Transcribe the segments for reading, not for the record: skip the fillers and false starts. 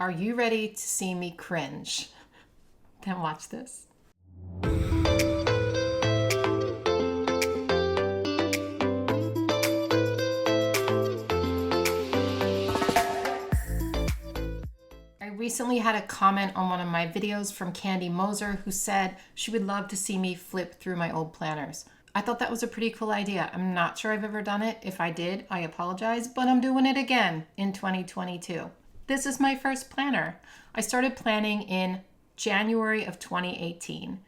Are you ready to see me cringe? Then watch this. I recently had a comment on one of my videos from Candy Moser who said she would love to see me flip through my old planners. I thought that was a pretty cool idea. I'm not sure I've ever done it. If I did, I apologize, but I'm doing it again in 2022. This is my first planner. I started planning in January of 2018,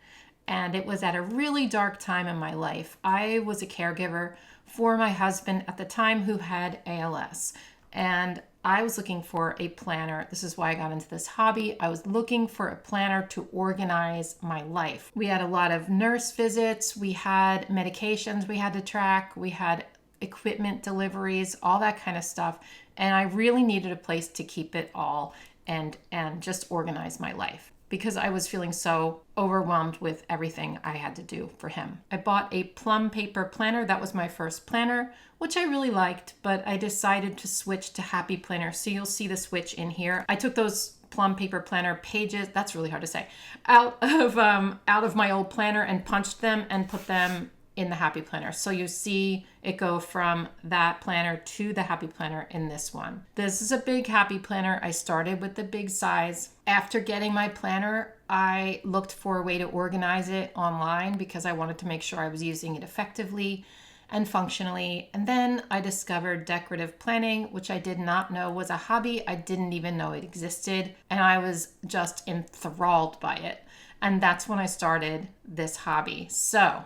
and it was at a really dark time in my life. I was a caregiver for my husband at the time who had ALS, and I was looking for a planner. This is why I got into this hobby. I was looking for a planner to organize my life. We had a lot of nurse visits. We had medications we had to track. We had equipment deliveries, all that kind of stuff. And I really needed a place to keep it all and just organize my life because I was feeling so overwhelmed with everything I had to do for him. I bought a Plum paper planner. That was my first planner, which I really liked, but I decided to switch to Happy Planner. So you'll see the switch in here. I took those Plum paper planner pages, that's really hard to say, out of my old planner and punched them and put them in the Happy Planner. So you see it go from that planner to the Happy Planner in this one. This is a big Happy Planner. I started with the big size. After getting my planner, I looked for a way to organize it online because I wanted to make sure I was using it effectively and functionally. And then I discovered decorative planning, which I did not know was a hobby. I didn't even know it existed. And I was just enthralled by it. And that's when I started this hobby. So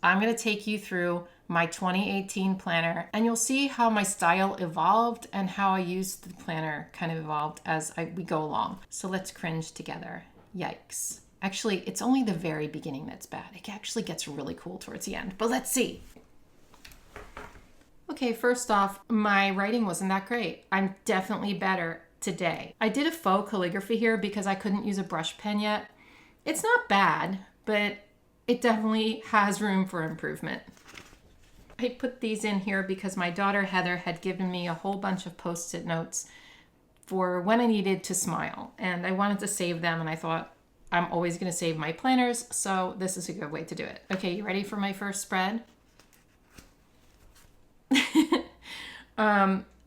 I'm going to take you through my 2018 planner, and you'll see how my style evolved and how I used the planner kind of evolved as we go along. So let's cringe together. Yikes. Actually, it's only the very beginning that's bad. It actually gets really cool towards the end, but let's see. Okay, first off, my writing wasn't that great. I'm definitely better today. I did a faux calligraphy here because I couldn't use a brush pen yet. It's not bad, but it definitely has room for improvement. I put these in here because my daughter Heather had given me a whole bunch of Post-it notes for when I needed to smile. And I wanted to save them, and I thought I'm always going to save my planners, so this is a good way to do it. Okay, you ready for my first spread?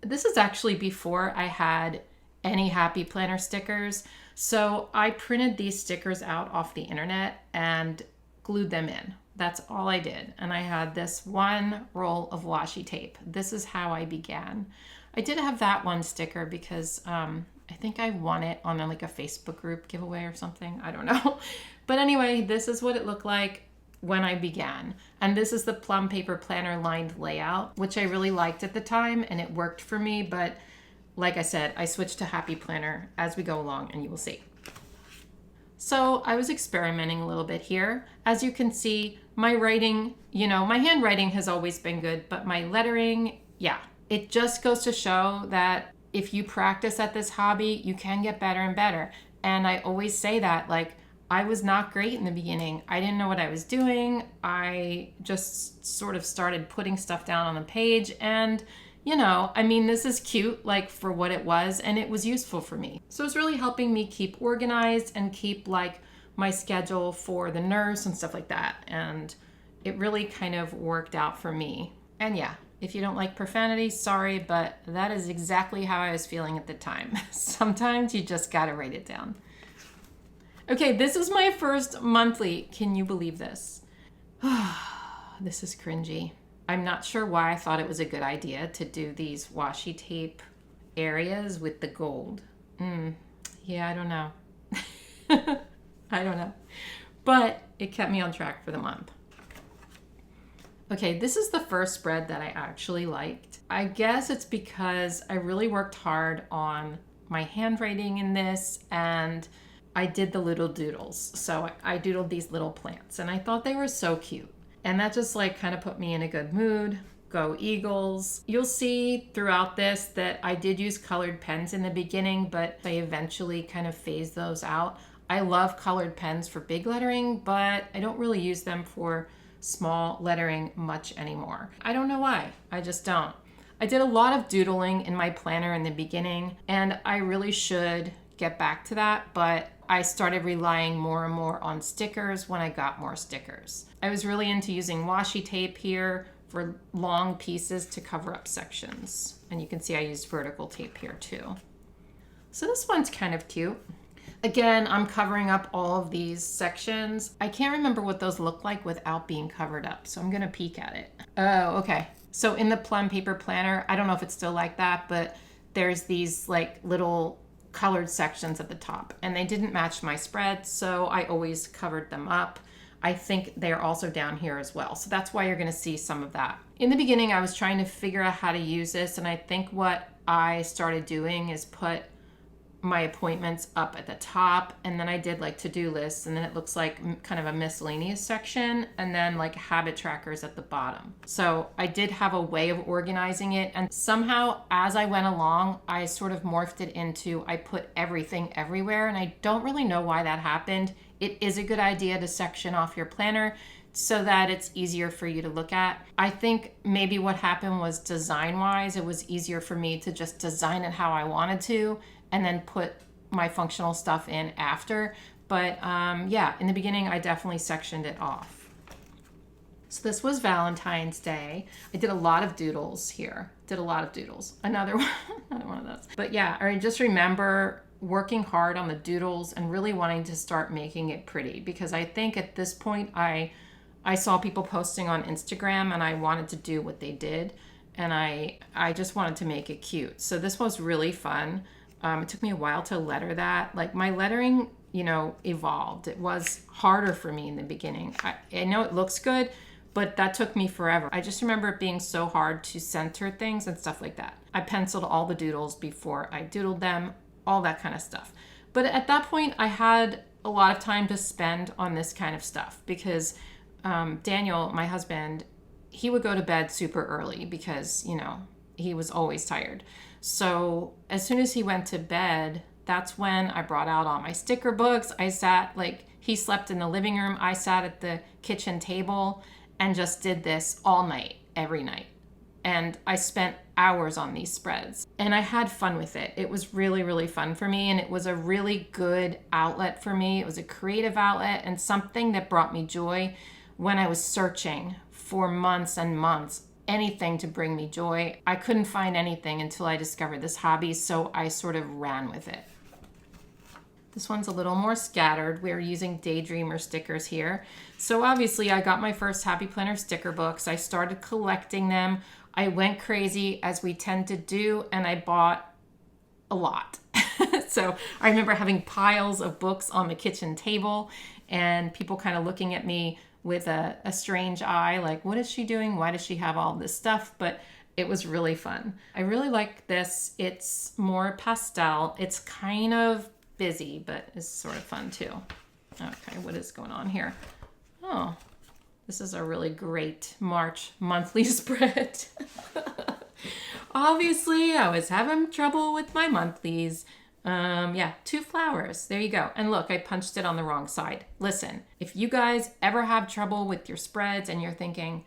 This is actually before I had any Happy Planner stickers. So I printed these stickers out off the internet and glued them in. That's all I did. And I had this one roll of washi tape. This is how I began. I did have that one sticker because I think I won it on like a Facebook group giveaway or something. I don't know. But anyway, this is what it looked like when I began. And this is the Plum paper planner lined layout, which I really liked at the time and it worked for me. But like I said, I switched to Happy Planner as we go along and you will see. So I was experimenting a little bit here. As you can see, my writing, my handwriting has always been good, but my lettering, yeah, it just goes to show that if you practice at this hobby, you can get better and better. And I always say that, like, I was not great in the beginning. I didn't know what I was doing. I just sort of started putting stuff down on the page and this is cute, like for what it was, and it was useful for me. So it's really helping me keep organized and keep like my schedule for the nurse and stuff like that. And it really kind of worked out for me. And yeah, if you don't like profanity, sorry, but that is exactly how I was feeling at the time. Sometimes you just gotta write it down. Okay, this is my first monthly. Can you believe this? This is cringy. I'm not sure why I thought it was a good idea to do these washi tape areas with the gold. Yeah, I don't know. I don't know. But it kept me on track for the month. Okay, this is the first spread that I actually liked. I guess it's because I really worked hard on my handwriting in this and I did the little doodles. So I doodled these little plants and I thought they were so cute. And that just like kind of put me in a good mood. Go Eagles. You'll see throughout this that I did use colored pens in the beginning, but I eventually kind of phased those out. I love colored pens for big lettering, but I don't really use them for small lettering much anymore. I don't know why. I just don't. I did a lot of doodling in my planner in the beginning, and I really should get back to that, but I started relying more and more on stickers when I got more stickers. I was really into using washi tape here for long pieces to cover up sections. And you can see I used vertical tape here too. So this one's kind of cute. Again, I'm covering up all of these sections. I can't remember what those look like without being covered up, so I'm gonna peek at it. Oh, okay. So in the Plum paper planner, I don't know if it's still like that, but there's these like little colored sections at the top, and they didn't match my spread, so I always covered them up. I think they're also down here as well, so that's why you're gonna see some of that. In the beginning, I was trying to figure out how to use this, and I think what I started doing is put my appointments up at the top, and then I did like to-do lists, and then it looks like kind of a miscellaneous section, and then like habit trackers at the bottom. So I did have a way of organizing it, and somehow as I went along, I sort of morphed it into I put everything everywhere, and I don't really know why that happened. It is a good idea to section off your planner so that it's easier for you to look at. I think maybe what happened was design-wise, it was easier for me to just design it how I wanted to, and then put my functional stuff in after. But yeah, in the beginning, I definitely sectioned it off. So this was Valentine's Day. I did a lot of doodles here. Another one of those. But yeah, I just remember working hard on the doodles and really wanting to start making it pretty, because I think at this point, I saw people posting on Instagram and I wanted to do what they did. And I just wanted to make it cute. So this was really fun. It took me a while to letter that. Like my lettering, evolved. It was harder for me in the beginning. I know it looks good, but that took me forever. I just remember it being so hard to center things and stuff like that. I penciled all the doodles before I doodled them, all that kind of stuff. But at that point, I had a lot of time to spend on this kind of stuff because Daniel, my husband, he would go to bed super early because, he was always tired. So as soon as he went to bed, that's when I brought out all my sticker books. I sat, he slept in the living room. I sat at the kitchen table and just did this all night, every night. And I spent hours on these spreads. And I had fun with it. It was really, really fun for me. And it was a really good outlet for me. It was a creative outlet and something that brought me joy when I was searching for months and months, anything to bring me joy. I couldn't find anything until I discovered this hobby, so I sort of ran with it. This one's a little more scattered. We're using Daydreamer stickers here. So obviously I got my first Happy Planner sticker books. I started collecting them. I went crazy, as we tend to do, and I bought a lot. So I remember having piles of books on the kitchen table and people kind of looking at me with a strange eye, like, what is she doing? Why does she have all this stuff? But it was really fun. I really like this. It's more pastel. It's kind of busy, but it's sort of fun too. Okay, what is going on here? Oh, this is a really great March monthly spread. Obviously, I was having trouble with my monthlies. Yeah, 2 flowers. There you go. And look, I punched it on the wrong side. Listen, if you guys ever have trouble with your spreads and you're thinking,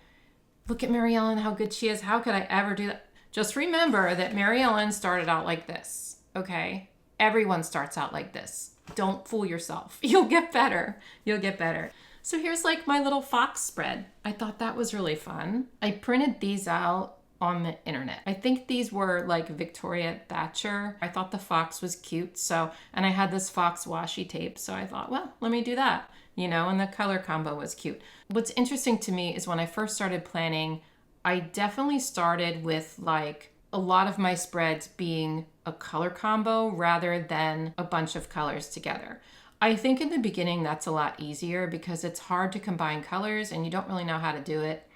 look at Mary Ellen, how good she is. How could I ever do that? Just remember that Mary Ellen started out like this, okay? Everyone starts out like this. Don't fool yourself. You'll get better. You'll get better. So here's like my little fox spread. I thought that was really fun. I printed these out on the internet. I think these were like Victoria Thatcher. I thought the fox was cute. And I had this fox washi tape. So I thought, well, let me do that, and the color combo was cute. What's interesting to me is when I first started planning, I definitely started with like a lot of my spreads being a color combo rather than a bunch of colors together. I think in the beginning that's a lot easier because it's hard to combine colors and you don't really know how to do it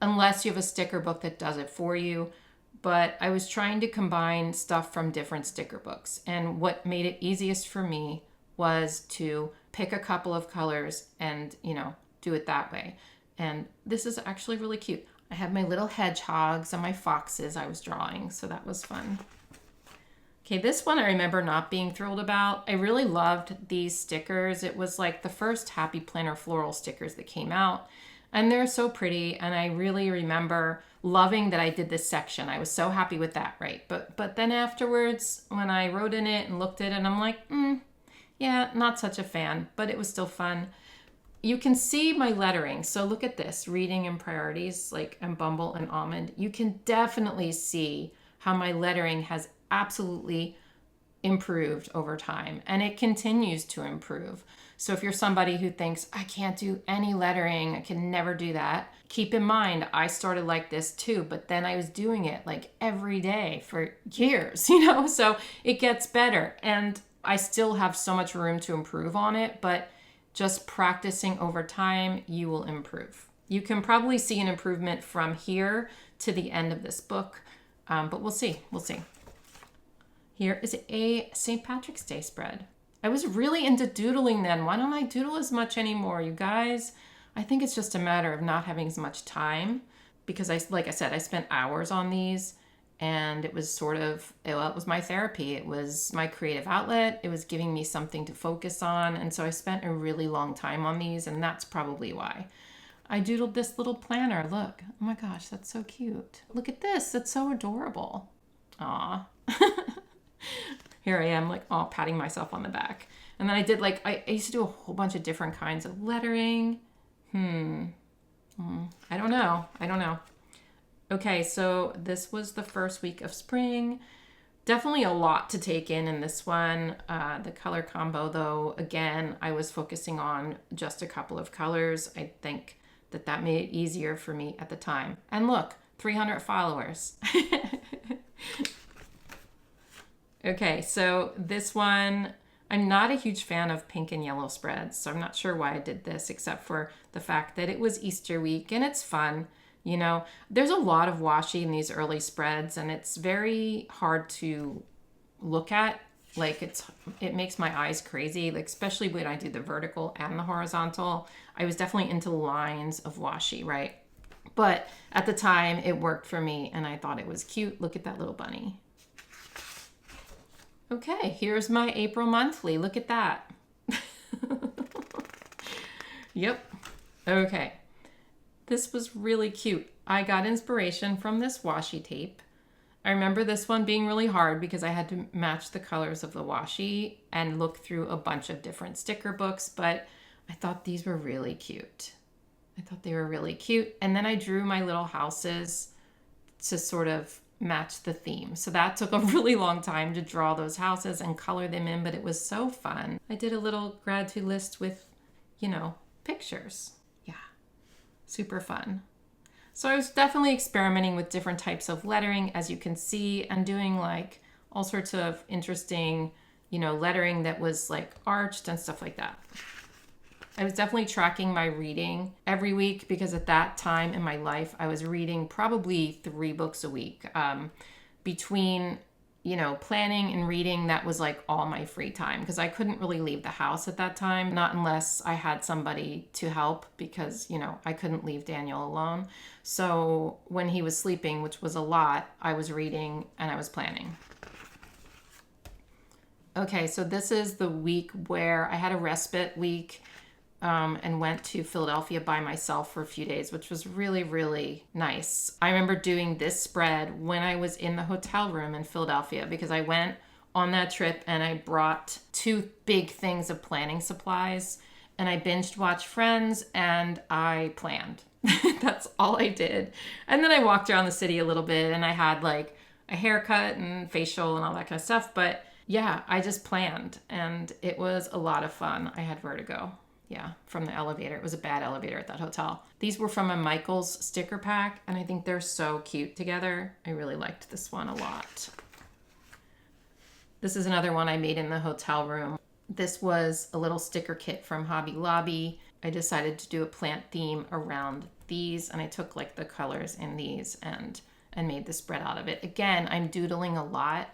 unless you have a sticker book that does it for you. But I was trying to combine stuff from different sticker books. And what made it easiest for me was to pick a couple of colors and, do it that way. And this is actually really cute. I have my little hedgehogs and my foxes I was drawing, so that was fun. Okay, this one I remember not being thrilled about. I really loved these stickers. It was like the first Happy Planner floral stickers that came out. And they're so pretty. And I really remember loving that I did this section. I was so happy with that, right? But then afterwards, when I wrote in it and looked at it, I'm like, yeah, not such a fan, but it was still fun. You can see my lettering. So look at this, reading and priorities, like and Bumble and Almond. You can definitely see how my lettering has absolutely improved over time, and it continues to improve. So if you're somebody who thinks, I can't do any lettering, I can never do that, keep in mind, I started like this too, but then I was doing it like every day for years, so it gets better. And I still have so much room to improve on it, but just practicing over time, you will improve. You can probably see an improvement from here to the end of this book, but we'll see. Here is a St. Patrick's Day spread. I was really into doodling then. Why don't I doodle as much anymore, you guys? I think it's just a matter of not having as much time because like I said, I spent hours on these, and it was sort of, it was my therapy. It was my creative outlet. It was giving me something to focus on. And so I spent a really long time on these, and that's probably why. I doodled this little planner. Look, oh my gosh, that's so cute. Look at this, that's so adorable. Aw. Here I am, like, all patting myself on the back. And then I did, like, I used to do a whole bunch of different kinds of lettering. I don't know. Okay, so this was the first week of spring. Definitely a lot to take in this one. The color combo, though, again, I was focusing on just a couple of colors. I think that made it easier for me at the time. And look, 300 followers. Okay, so this one, I'm not a huge fan of pink and yellow spreads, so I'm not sure why I did this except for the fact that it was Easter week and it's fun. There's a lot of washi in these early spreads, and it's very hard to look at. Like it makes my eyes crazy, like especially when I do the vertical and the horizontal. I was definitely into lines of washi, right? But at the time it worked for me and I thought it was cute. Look at that little bunny. Okay, here's my April monthly. Look at that. Yep. Okay. This was really cute. I got inspiration from this washi tape. I remember this one being really hard because I had to match the colors of the washi and look through a bunch of different sticker books, but I thought these were really cute. And then I drew my little houses to sort of match the theme. So that took a really long time to draw those houses and color them in, but it was so fun. I did a little gratitude list with, pictures. Yeah, super fun. So I was definitely experimenting with different types of lettering, as you can see, and doing like all sorts of interesting, lettering that was like arched and stuff like that. I was definitely tracking my reading every week because at that time in my life, I was reading probably 3 books a week. Between, planning and reading, that was like all my free time because I couldn't really leave the house at that time, not unless I had somebody to help because, I couldn't leave Daniel alone. So when he was sleeping, which was a lot, I was reading and I was planning. Okay, so this is the week where I had a respite week. And went to Philadelphia by myself for a few days, which was really, really nice. I remember doing this spread when I was in the hotel room in Philadelphia because I went on that trip and I brought 2 big things of planning supplies, and I binged watched Friends and I planned. That's all I did. And then I walked around the city a little bit and I had like a haircut and facial and all that kind of stuff. But yeah, I just planned and it was a lot of fun. I had vertigo. Yeah, from the elevator. It was a bad elevator at that hotel. These were from a Michaels sticker pack, and I think they're so cute together. I really liked this one a lot. This is another one I made in the hotel room. This was a little sticker kit from Hobby Lobby. I decided to do a plant theme around these, and I took like the colors in these and made the spread out of it. Again, I'm doodling a lot.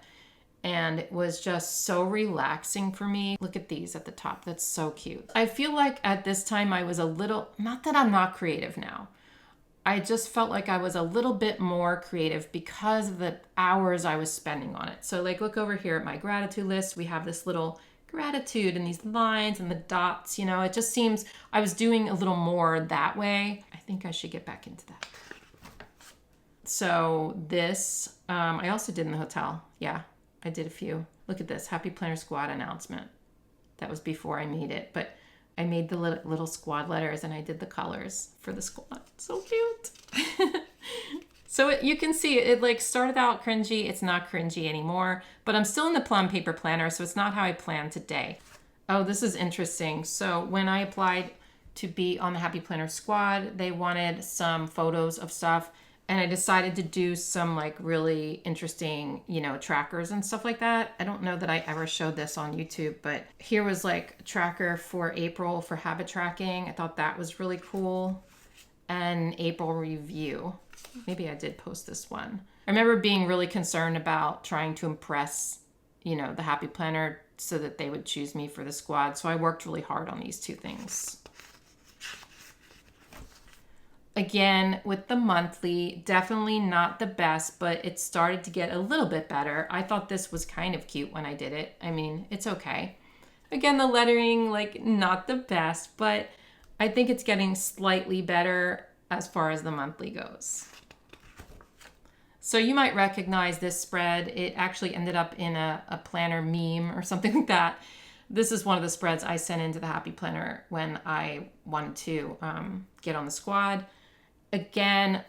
And it was just so relaxing for me. Look at these at the top. That's so cute. I feel like at this time I was a little, not that I'm not creative now. I just felt like I was a little bit more creative because of the hours I was spending on it. So like look over here at my gratitude list. We have this little gratitude and these lines and the dots, you know, it just seems I was doing a little more that way. I think I should get back into that. So this, I also did in the hotel. Yeah, I did a few. Look at this, Happy Planner Squad announcement. That was before I made it, but I made the little squad letters and I did the colors for the squad. So cute. So you can see it like started out cringy. It's not cringy anymore, but I'm still in the Plum paper planner, so it's not how I planned today. Oh, this is interesting. So when I applied to be on the Happy Planner Squad, they wanted some photos of stuff, and I decided to do some like really interesting, you know, trackers and stuff like that. I don't know that I ever showed this on YouTube, but here was like a tracker for April for habit tracking. I thought that was really cool. And April review. Maybe I did post this one. I remember being really concerned about trying to impress, you know, the Happy Planner so that they would choose me for the squad. So I worked really hard on these two things. Again, with the monthly, definitely not the best, but it started to get a little bit better. I thought this was kind of cute when I did it. I mean, it's okay. Again, the lettering, like, not the best, but I think it's getting slightly better as far as the monthly goes. So you might recognize this spread. It actually ended up in a planner meme or something like that. This is one of the spreads I sent into the Happy Planner when I wanted to get on the squad. Again,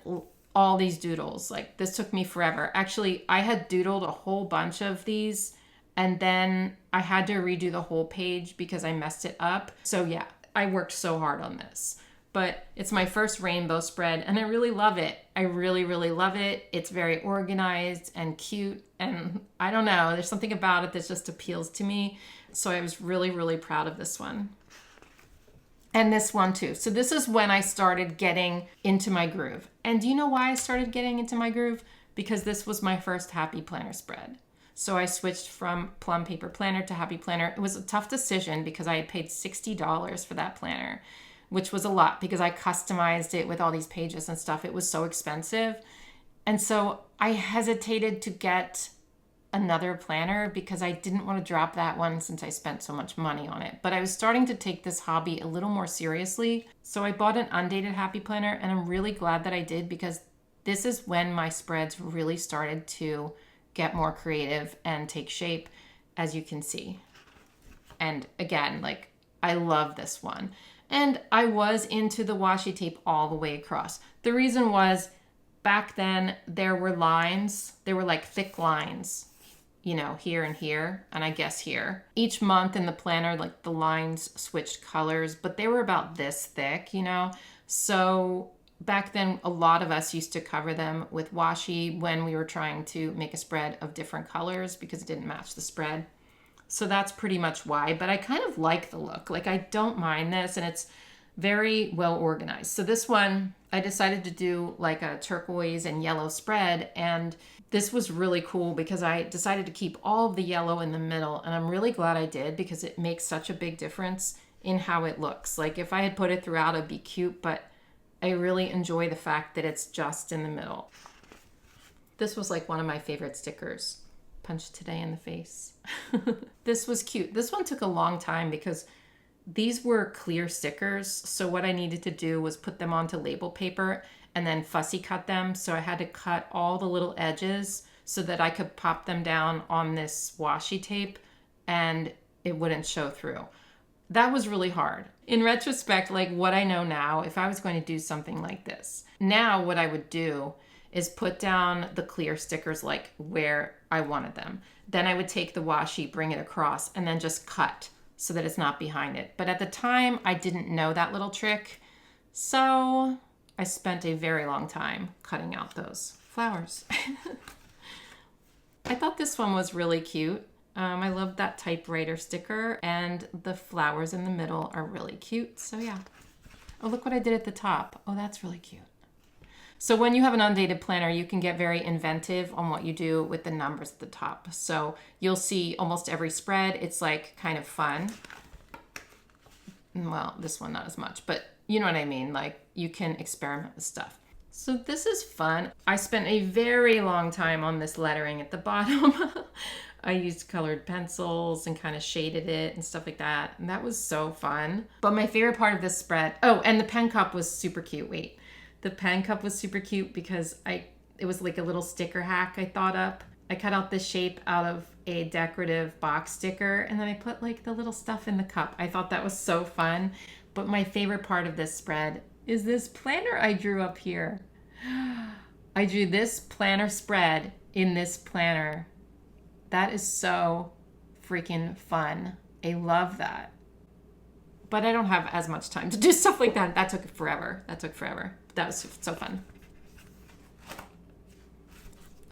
all these doodles, like this took me forever. Actually, I had doodled a whole bunch of these and then I had to redo the whole page because I messed it up. So yeah, I worked so hard on this. But it's my first rainbow spread and I really love it. I really, really love it. It's very organized and cute. And I don't know, there's something about it that just appeals to me. So I was really, really proud of this one. And this one too. So this is when I started getting into my groove. And do you know why I started getting into my groove? Because this was my first Happy Planner spread. So I switched from Plum Paper Planner to Happy Planner. It was a tough decision because I had paid $60 for that planner, which was a lot because I customized it with all these pages and stuff. It was so expensive. And so I hesitated to get another planner because I didn't want to drop that one since I spent so much money on it. But I was starting to take this hobby a little more seriously. So I bought an undated Happy Planner and I'm really glad that I did because this is when my spreads really started to get more creative and take shape, as you can see. And again, like I love this one. And I was into the washi tape all the way across. The reason was back then there were lines, there were like thick lines, you know, here and here, and I guess here. Each month in the planner, like the lines switched colors, but they were about this thick, you know? So back then, a lot of us used to cover them with washi when we were trying to make a spread of different colors because it didn't match the spread. So that's pretty much why, but I kind of like the look. Like I don't mind this and it's very well organized. So this one, I decided to do like a turquoise and yellow spread, and this was really cool because I decided to keep all of the yellow in the middle, and I'm really glad I did because it makes such a big difference in how it looks. Like if I had put it throughout, it'd be cute, but I really enjoy the fact that it's just in the middle. This was like one of my favorite stickers. Punch today in the face. This was cute. This one took a long time because these were clear stickers. So what I needed to do was put them onto label paper and then fussy cut them. So I had to cut all the little edges so that I could pop them down on this washi tape and it wouldn't show through. That was really hard. In retrospect, like what I know now, if I was going to do something like this, now what I would do is put down the clear stickers like where I wanted them. Then I would take the washi, bring it across, and then just cut so that it's not behind it. But at the time, I didn't know that little trick. So I spent a very long time cutting out those flowers. I thought this one was really cute. I love that typewriter sticker, and the flowers in the middle are really cute. So yeah. Oh, look what I did at the top. Oh, that's really cute. So when you have an undated planner, you can get very inventive on what you do with the numbers at the top. So you'll see almost every spread. It's like kind of fun. Well, this one not as much, but you know what I mean? Like you can experiment with stuff. So this is fun. I spent a very long time on this lettering at the bottom. I used colored pencils and kind of shaded it and stuff like that. And that was so fun. But my favorite part of this spread, oh, and the pen cup was super cute. Wait, the pen cup was super cute because it was like a little sticker hack I thought up. I cut out the shape out of a decorative box sticker and then I put like the little stuff in the cup. I thought that was so fun. But my favorite part of this spread is this planner I drew up here. I drew this planner spread in this planner. That is so freaking fun. I love that. But I don't have as much time to do stuff like that. That took forever. That was so fun.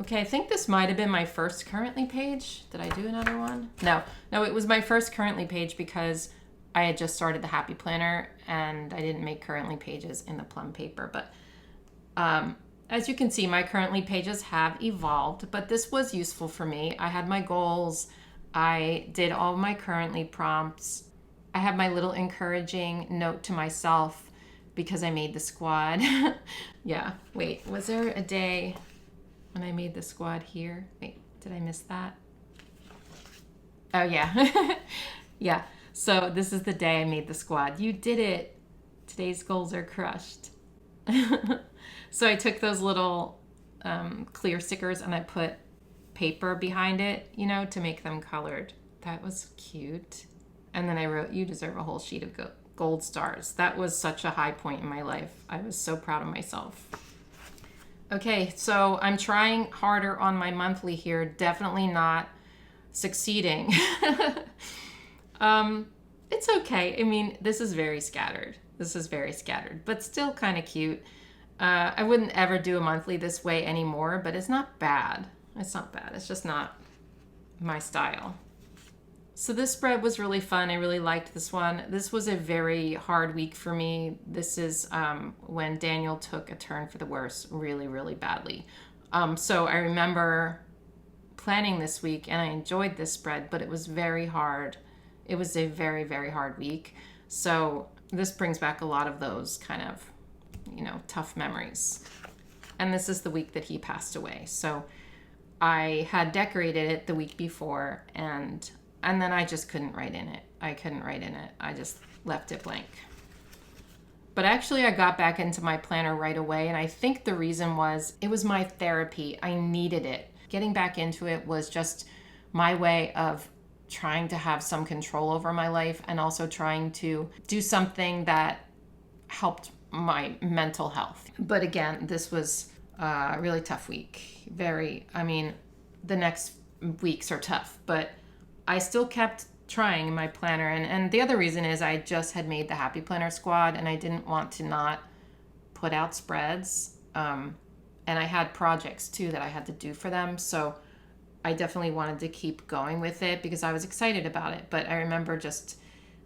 Okay, I think this might have been my first currently page. Did I do another one? No, it was my first currently page because I had just started the Happy Planner and I didn't make currently pages in the Plum paper. But as you can see, my currently pages have evolved, but this was useful for me. I had my goals. I did all my currently prompts. I have my little encouraging note to myself because I made the squad. Yeah, wait, was there a day when I made the squad here? Wait, did I miss that? Oh yeah. Yeah, so this is the day I made the squad. You did it. Today's goals are crushed. So I took those little clear stickers and I put paper behind it, to make them colored. That was cute. And then I wrote, "You deserve a whole sheet of gold stars." That was such a high point in my life. I was so proud of myself. Okay, so I'm trying harder on my monthly here. Definitely not succeeding. It's okay. I mean, this is very scattered, but still kind of cute. I wouldn't ever do a monthly this way anymore, but it's not bad. It's just not my style. So this spread was really fun. I really liked this one. This was a very hard week for me. This is when Daniel took a turn for the worse really, really badly. So I remember planning this week and I enjoyed this spread, but it was very hard. It was a very, very hard week. So this brings back a lot of those kind of, tough memories. And this is the week that he passed away. So I had decorated it the week before and then I just couldn't write in it. I just left it blank. But actually I got back into my planner right away. And I think the reason was it was my therapy. I needed it. Getting back into it was just my way of trying to have some control over my life and also trying to do something that helped my mental health. But again, this was a really tough week. The next weeks are tough, but I still kept trying in my planner. And the other reason is I just had made the Happy Planner squad and I didn't want to not put out spreads. And I had projects too that I had to do for them. So I definitely wanted to keep going with it because I was excited about it. But I remember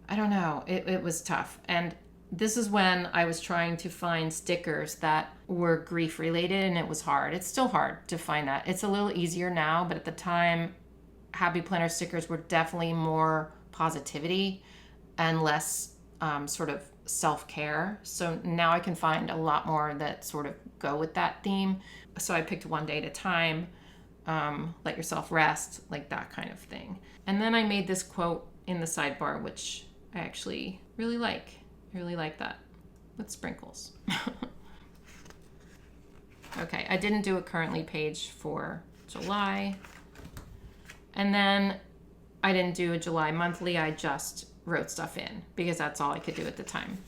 I don't know, it was tough. And this is when I was trying to find stickers that were grief related and it was hard. It's still hard to find that. It's a little easier now, but at the time, Happy Planner stickers were definitely more positivity and less sort of self-care. So now I can find a lot more that sort of go with that theme. So I picked One Day at a Time, Let Yourself Rest, like that kind of thing. And then I made this quote in the sidebar, which I actually really like. I really like that with sprinkles. Okay, I didn't do a currently page for July. And then I didn't do a July monthly. I just wrote stuff in because that's all I could do at the time.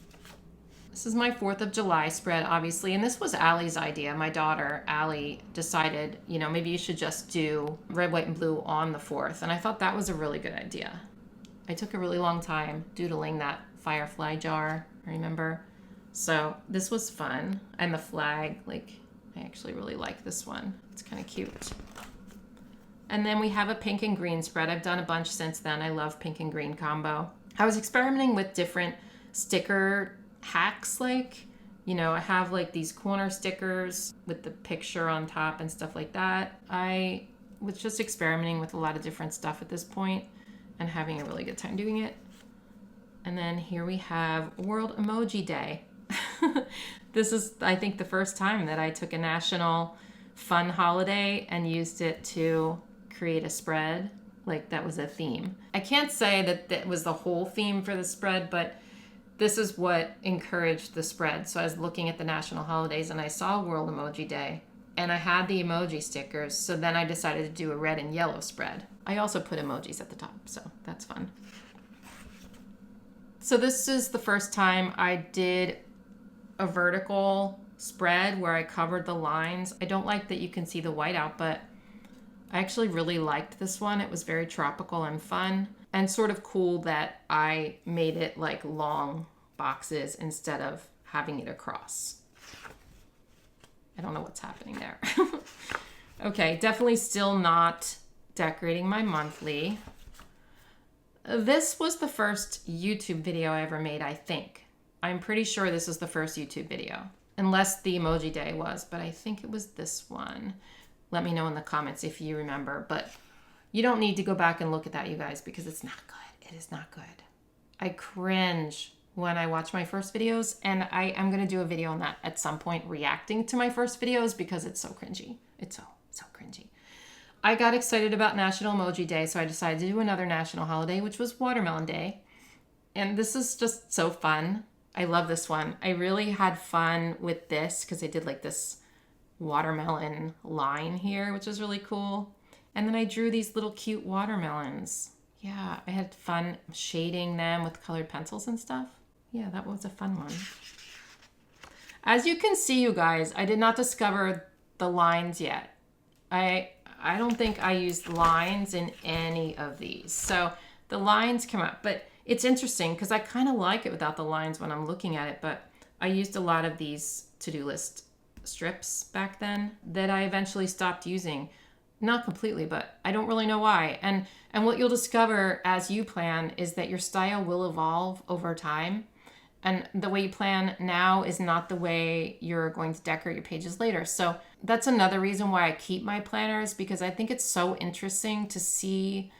This is my 4th of July spread, obviously. And this was Allie's idea. My daughter, Allie, decided, maybe you should just do red, white, and blue on the 4th. And I thought that was a really good idea. I took a really long time doodling that firefly jar, remember? So this was fun. And the flag, I actually really like this one. It's kind of cute. And then we have a pink and green spread. I've done a bunch since then. I love pink and green combo. I was experimenting with different sticker hacks. I have these corner stickers with the picture on top and stuff like that. I was just experimenting with a lot of different stuff at this point and having a really good time doing it. And then here we have World Emoji Day. This is, I think, the first time that I took a national fun holiday and used it to create a spread. like that was a theme. I can't say that that was the whole theme for the spread, but this is what encouraged the spread. So I was looking at the national holidays and I saw World Emoji Day and I had the emoji stickers. So then I decided to do a red and yellow spread. I also put emojis at the top, so that's fun. So this is the first time I did a vertical spread where I covered the lines. I don't like that you can see the whiteout, but I actually really liked this one. It was very tropical and fun and sort of cool that I made it like long boxes instead of having it across. I don't know what's happening there. Okay, definitely still not decorating my monthly. This was the first YouTube video I ever made, I think. I'm pretty sure this is the first YouTube video, unless the emoji day was, but I think it was this one. Let me know in the comments if you remember, but you don't need to go back and look at that, you guys, because it's not good. It is not good. I cringe when I watch my first videos, and I'm going to do a video on that at some point, reacting to my first videos, because it's so cringy. It's so cringy. I got excited about National Emoji Day, so I decided to do another national holiday, which was Watermelon Day. And this is just so fun. I love this one. I really had fun with this because I did like this watermelon line here, which is really cool. And then I drew these little cute watermelons. Yeah, I had fun shading them with colored pencils and stuff. Yeah, that was a fun one. As you can see, you guys, I did not discover the lines yet. I don't think I used lines in any of these. So the lines come up, but it's interesting because I kind of like it without the lines when I'm looking at it, but I used a lot of these to-do list strips back then that I eventually stopped using. Not completely, but I don't really know why. And what you'll discover as you plan is that your style will evolve over time. And the way you plan now is not the way you're going to decorate your pages later. So that's another reason why I keep my planners, because I think it's so interesting to see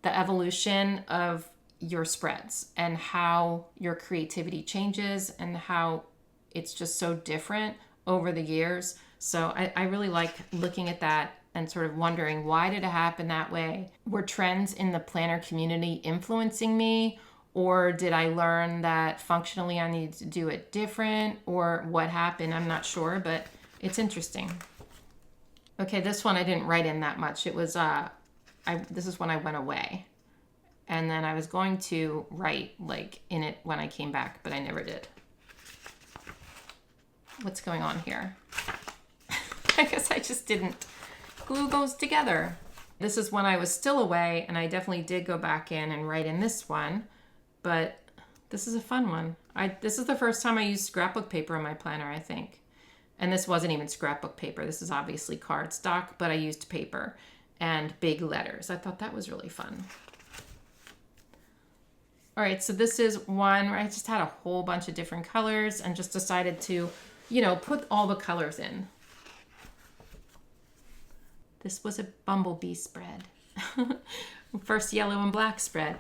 the evolution of your spreads and how your creativity changes and how it's just so different over the years. So I really like looking at that and sort of wondering, why did it happen that way? Were trends in the planner community influencing me? Or did I learn that functionally I needed to do it different? Or what happened? I'm not sure, but it's interesting. Okay, this one I didn't write in that much. It was, this is when I went away. And then I was going to write like in it when I came back, but I never did. What's going on here? I guess I just didn't glue those together. This is when I was still away, and I definitely did go back in and write in this one. But this is a fun one. This is the first time I used scrapbook paper in my planner, I think. And this wasn't even scrapbook paper. This is obviously cardstock, but I used paper and big letters. I thought that was really fun. All right, so this is one where I just had a whole bunch of different colors and just decided to, put all the colors in. This was a bumblebee spread. First yellow and black spread.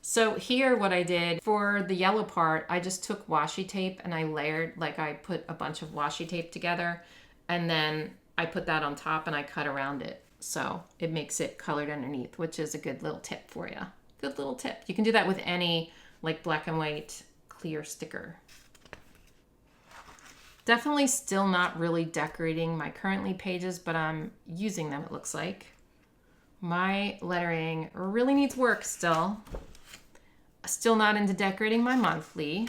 So here what I did for the yellow part, I just took washi tape and I layered, like I put a bunch of washi tape together and then I put that on top and I cut around it. So it makes it colored underneath, which is a good little tip for you. Good little tip. You can do that with any like black and white clear sticker. Definitely still not really decorating my currently pages, but I'm using them, it looks like. My lettering really needs work still. Still not into decorating my monthly.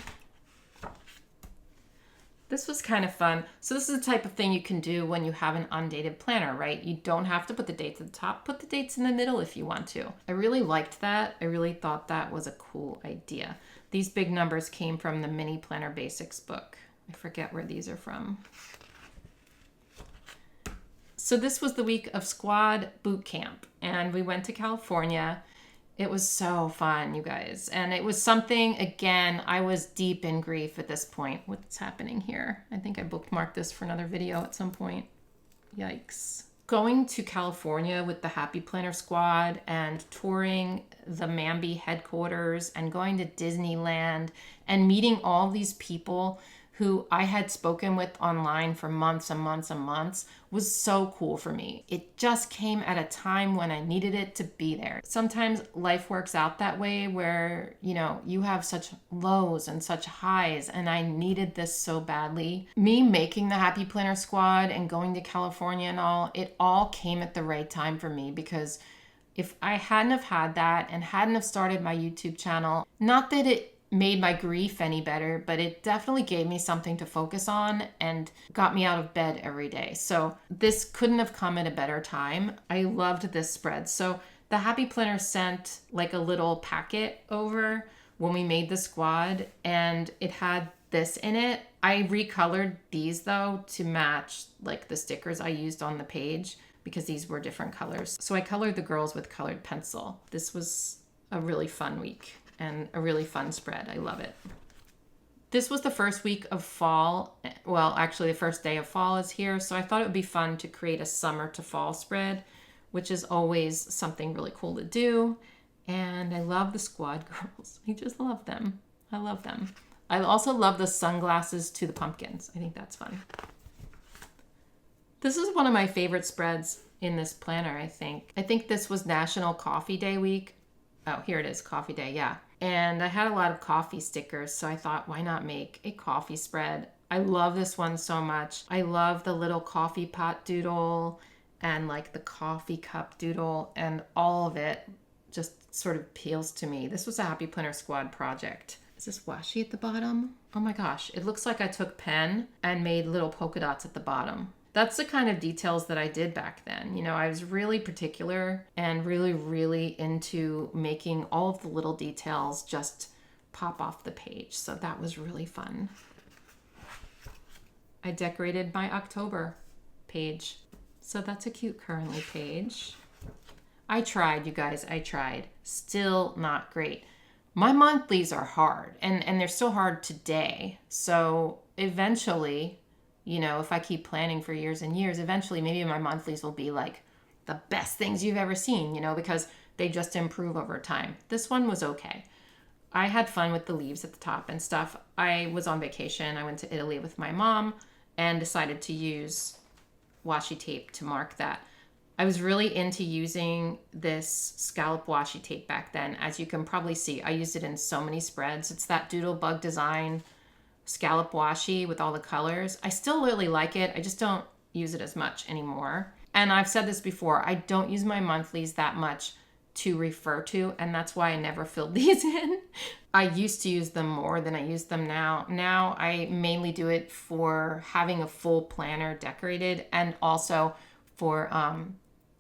This was kind of fun. So this is the type of thing you can do when you have an undated planner, right? You don't have to put the dates at the top. Put the dates in the middle if you want to. I really liked that. I really thought that was a cool idea. These big numbers came from the Mini Planner Basics book. I forget where these are from. So this was the week of squad boot camp, and we went to California. It was so fun, you guys. And it was something, again, I was deep in grief at this point. What's happening here? I think I bookmarked this for another video at some point. Yikes. Going to California with the Happy Planner Squad and touring the Mambi headquarters and going to Disneyland and meeting all these people who I had spoken with online for months and months and months, was so cool for me. It just came at a time when I needed it to be there. Sometimes life works out that way where, you have such lows and such highs, and I needed this so badly. Me making the Happy Planner Squad and going to California and all, it all came at the right time for me, because if I hadn't have had that and hadn't have started my YouTube channel, not that it made my grief any better, but it definitely gave me something to focus on and got me out of bed every day. So this couldn't have come at a better time. I loved this spread. So the Happy Planner sent like a little packet over when we made the squad, and it had this in it. I recolored these though to match like the stickers I used on the page, because these were different colors. So I colored the girls with colored pencil. This was a really fun week and a really fun spread. I love it. This was the first week of fall. Well, actually the first day of fall is here. So I thought it would be fun to create a summer to fall spread, which is always something really cool to do. And I love the squad girls. I just love them. I love them. I also love the sunglasses to the pumpkins. I think that's fun. This is one of my favorite spreads in this planner, I think. I think this was National Coffee Day week. Oh, here it is, Coffee Day, yeah. And I had a lot of coffee stickers, so I thought, why not make a coffee spread? I love this one so much. I love the little coffee pot doodle and like the coffee cup doodle, and all of it just sort of appeals to me. This was a Happy Planner Squad project. Is this washi at the bottom? Oh my gosh, it looks like I took pen and made little polka dots at the bottom. That's the kind of details that I did back then. I was really particular and really, really into making all of the little details just pop off the page. So that was really fun. I decorated my October page. So that's a cute currently page. I tried, you guys, I tried. Still not great. My monthlies are hard, and they're still hard today. So eventually, if I keep planning for years and years, eventually maybe my monthlies will be like the best things you've ever seen, because they just improve over time. This one was okay. I had fun with the leaves at the top and stuff. I was on vacation. I went to Italy with my mom and decided to use washi tape to mark that. I was really into using this scallop washi tape back then. As you can probably see, I used it in so many spreads. It's that doodle bug design scallop washi with all the colors. I still really like it. I just don't use it as much anymore. And I've said this before, I don't use my monthlies that much to refer to, and that's why I never filled these in. I used to use them more than I use them now. Now I mainly do it for having a full planner decorated, and also for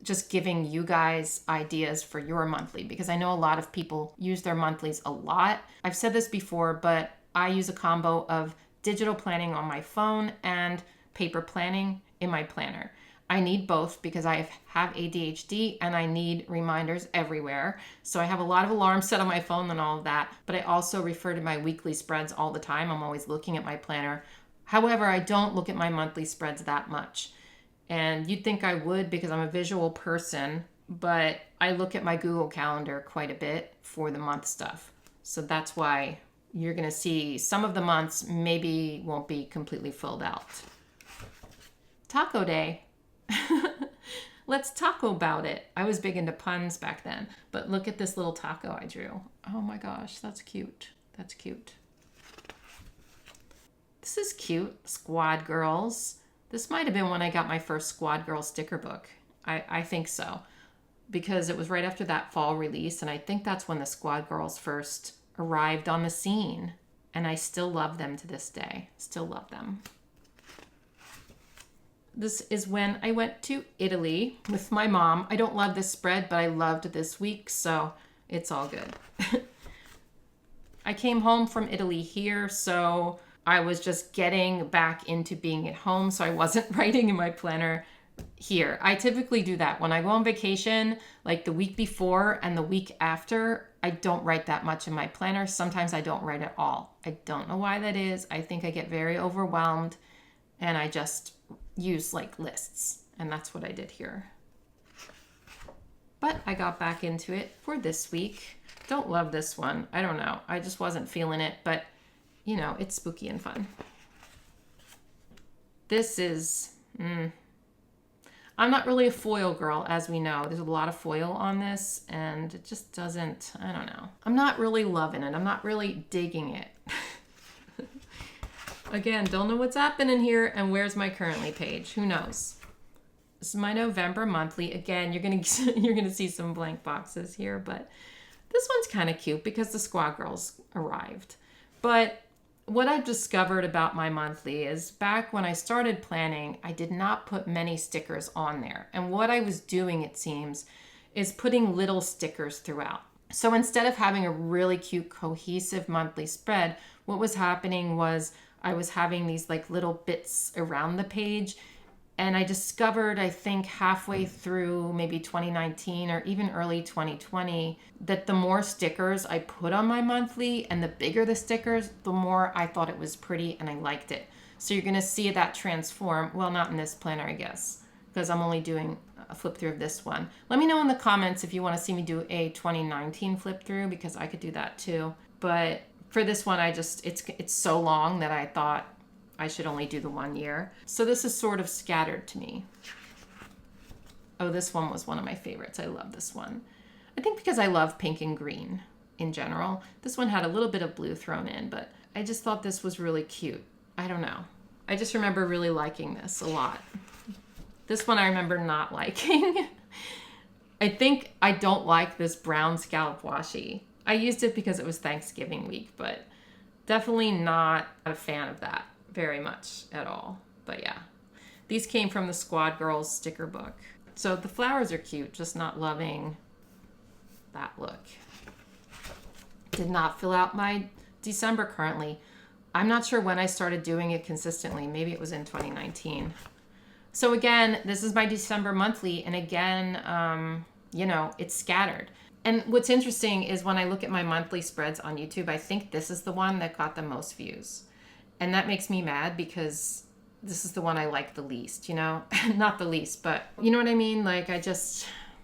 just giving you guys ideas for your monthly, because I know a lot of people use their monthlies a lot. I've said this before, but I use a combo of digital planning on my phone and paper planning in my planner. I need both because I have ADHD and I need reminders everywhere. So I have a lot of alarms set on my phone and all of that, but I also refer to my weekly spreads all the time. I'm always looking at my planner. However, I don't look at my monthly spreads that much. And you'd think I would because I'm a visual person, but I look at my Google Calendar quite a bit for the month stuff. So that's why you're going to see some of the months maybe won't be completely filled out. Taco Day. Let's taco about it. I was big into puns back then, but look at this little taco I drew. Oh my gosh, that's cute. That's cute. This is cute. Squad Girls. This might have been when I got my first Squad Girl sticker book. I think so, because it was right after that fall release, and I think that's when the Squad Girls first arrived on the scene, and I still love them to this day. Still love them. This is when I went to Italy with my mom. I don't love this spread, but I loved this week, so it's all good. I came home from Italy here, so I was just getting back into being at home, so I wasn't writing in my planner here. I typically do that. When I go on vacation, like the week before and the week after, I don't write that much in my planner. Sometimes I don't write at all. I don't know why that is. I think I get very overwhelmed, and I just use like lists, and that's what I did here. But I got back into it for this week. Don't love this one. I don't know. I just wasn't feeling it, but you know, it's spooky and fun. This is, I'm not really a foil girl, as we know. There's a lot of foil on this, and it just doesn't, I don't know. I'm not really loving it. I'm not really digging it. Again, don't know what's happening here, and where's my currently page? Who knows? This is my November monthly. Again, you're gonna see some blank boxes here, but this one's kind of cute because the Squad Girls arrived. But what I've discovered about my monthly is back when I started planning, I did not put many stickers on there. And what I was doing, it seems, is putting little stickers throughout. So instead of having a really cute cohesive monthly spread, what was happening was I was having these like little bits around the page. And I discovered, I think halfway through maybe 2019 or even early 2020, that the more stickers I put on my monthly and the bigger the stickers, the more I thought it was pretty and I liked it. So you're gonna see that transform. Well, not in this planner, I guess, because I'm only doing a flip through of this one. Let me know in the comments if you wanna see me do a 2019 flip through, because I could do that too. But for this one, it's so long that I thought I should only do the 1 year. So this is sort of scattered to me. Oh, this one was one of my favorites. I love this one. I think because I love pink and green in general. This one had a little bit of blue thrown in, but I just thought this was really cute. I don't know. I just remember really liking this a lot. This one I remember not liking. I think I don't like this brown scallop washi. I used it because it was Thanksgiving week, but definitely not a fan of that very much at all. But yeah, these came from the Squad Girls sticker book. So the flowers are cute, just not loving that look. Did not fill out my December currently. I'm not sure when I started doing it consistently. Maybe it was in 2019. So again, this is my December monthly, and again, it's scattered. And what's interesting is when I look at my monthly spreads on YouTube, I think this is the one that got the most views. And that makes me mad because this is the one I like the least, Not the least, but you know what I mean? Like,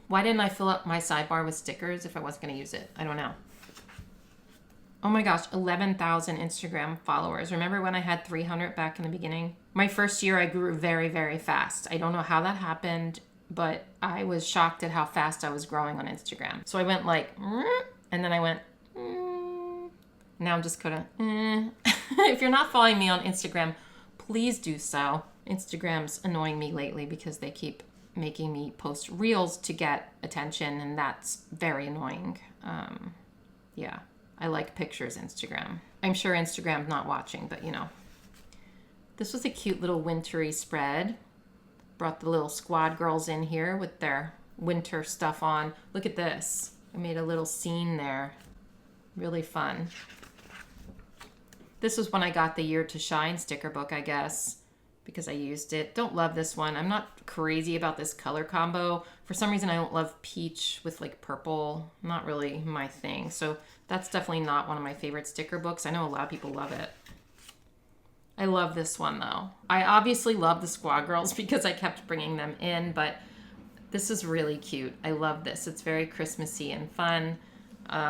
why didn't I fill up my sidebar with stickers if I wasn't going to use it? I don't know. Oh my gosh, 11,000 Instagram followers. Remember when I had 300 back in the beginning? My first year, I grew very, very fast. I don't know how that happened, but I was shocked at how fast I was growing on Instagram. So I went like, and then I went, now I'm just kind of, If you're not following me on Instagram, please do so. Instagram's annoying me lately because they keep making me post reels to get attention, and that's very annoying. Yeah, I like pictures Instagram. I'm sure Instagram's not watching, but This was a cute little wintry spread. Brought the little Squad Girls in here with their winter stuff on. Look at this. I made a little scene there. Really fun. This was when I got the Year to Shine sticker book, I guess, because I used it. Don't love this one. I'm not crazy about this color combo. For some reason, I don't love peach with like purple. Not really my thing. So that's definitely not one of my favorite sticker books. I know a lot of people love it. I love this one though. I obviously love the Squad Girls because I kept bringing them in, but this is really cute. I love this. It's very Christmassy and fun.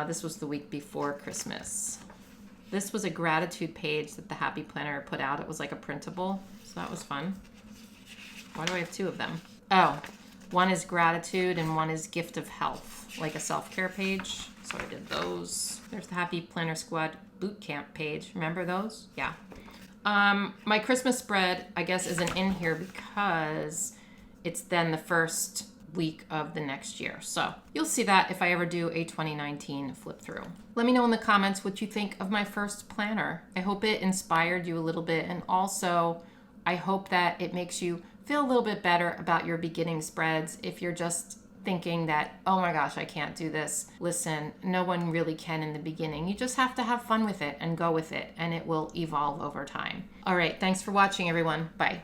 This was the week before Christmas. This was a gratitude page that the Happy Planner put out. It was like a printable, so that was fun. Why do I have two of them? Oh, one is gratitude and one is gift of health, like a self-care page. So I did those. There's the Happy Planner Squad boot camp page. Remember those? Yeah. My Christmas spread, I guess, isn't in here because it's then the first week of the next year. So you'll see that if I ever do a 2019 flip through. Let me know in the comments what you think of my first planner. I hope it inspired you a little bit, and also I hope that it makes you feel a little bit better about your beginning spreads. If you're just thinking that, oh my gosh, I can't do this. Listen, no one really can in the beginning. You just have to have fun with it and go with it, and it will evolve over time. All right, thanks for watching, everyone. Bye.